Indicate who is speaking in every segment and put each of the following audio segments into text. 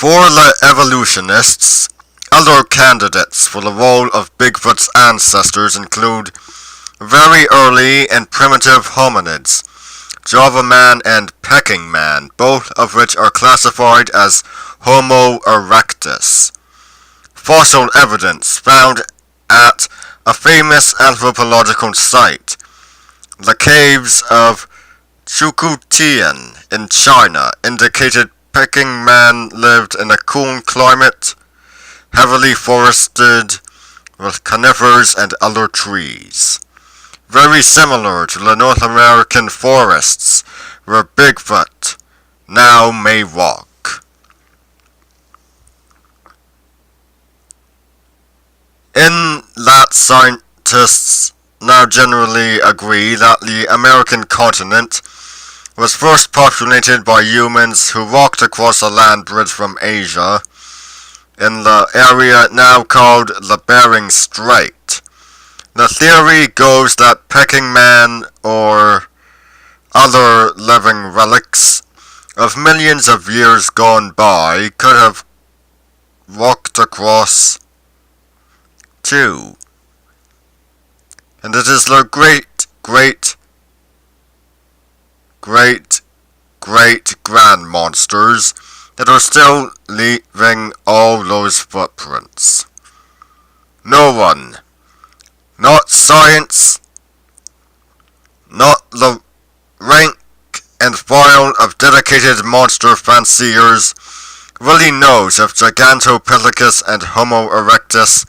Speaker 1: For the evolutionists, other candidates for the role of Bigfoot's ancestors include very early and primitive hominids, Java man and pecking man, both of which are classified as Homo erectus. Fossil evidence found at a famous anthropological site, the caves of Chukutian in China, indicated pecking man lived in a cool climate, heavily forested with conifers and other trees, very similar to the North American forests where Bigfoot now may walk. In that scientists now generally agree that the American continent was first populated by humans who walked across a land bridge from Asia in the area now called the Bering Strait. The theory goes that pecking man or other living relics of millions of years gone by could have walked across too. And it is the great-great-great-grand monsters that are still leaving all those footprints. No one, not science, not the rank and file of dedicated monster fanciers, really knows if Gigantopithecus and Homo erectus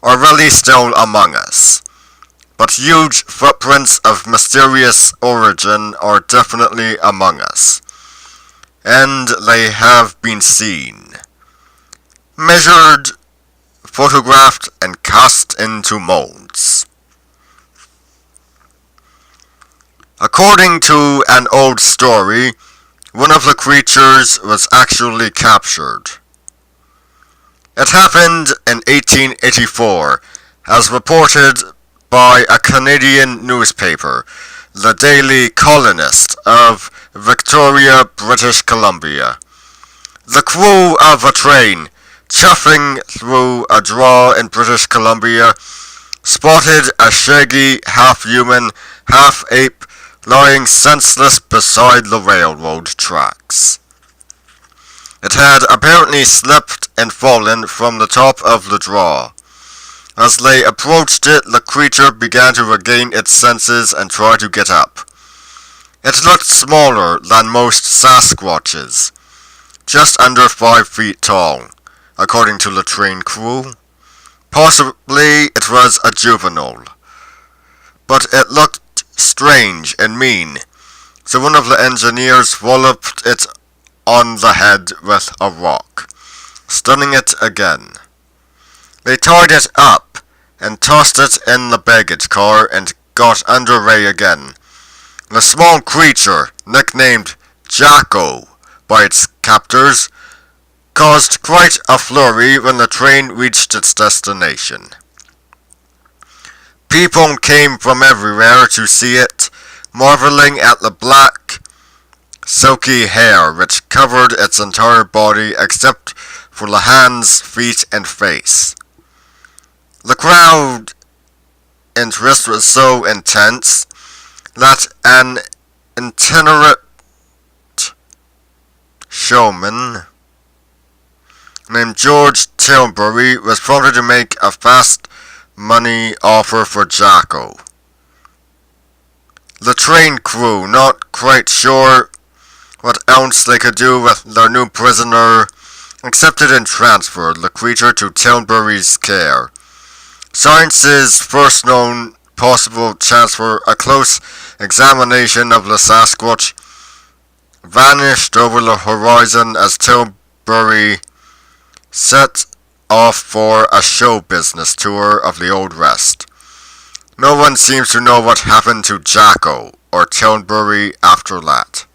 Speaker 1: are really still among us. But huge footprints of mysterious origin are definitely among us, and they have been seen, measured, photographed, and cast into molds. According to an old story, one of the creatures was actually captured. It happened in 1884, as reported by a Canadian newspaper, the Daily Colonist of Victoria, British Columbia. The crew of a train, chuffing through a draw in British Columbia, spotted a shaggy, half-human, half-ape lying senseless beside the railroad tracks. It had apparently slipped and fallen from the top of the draw. As they approached it, the creature began to regain its senses and try to get up. It looked smaller than most Sasquatches, just under 5 feet tall, according to the train crew. Possibly it was a juvenile, but it looked strange and mean, so one of the engineers walloped it on the head with a rock, stunning it again. They tied it up and tossed it in the baggage car and got underway again. The small creature, nicknamed Jacko by its captors, caused quite a flurry when the train reached its destination. People came from everywhere to see it, marveling at the black, silky hair which covered its entire body except for the hands, feet, and face. The crowd interest was so intense that an itinerant showman named George Tilbury was prompted to make a fast money offer for Jacko. The train crew, not quite sure what else they could do with their new prisoner, accepted and transferred the creature to Tilbury's care. Science's first known possible chance for a close examination of the Sasquatch vanished over the horizon as Tilbury set off for a show business tour of the Old West. No one seems to know what happened to Jacko or Tilbury after that.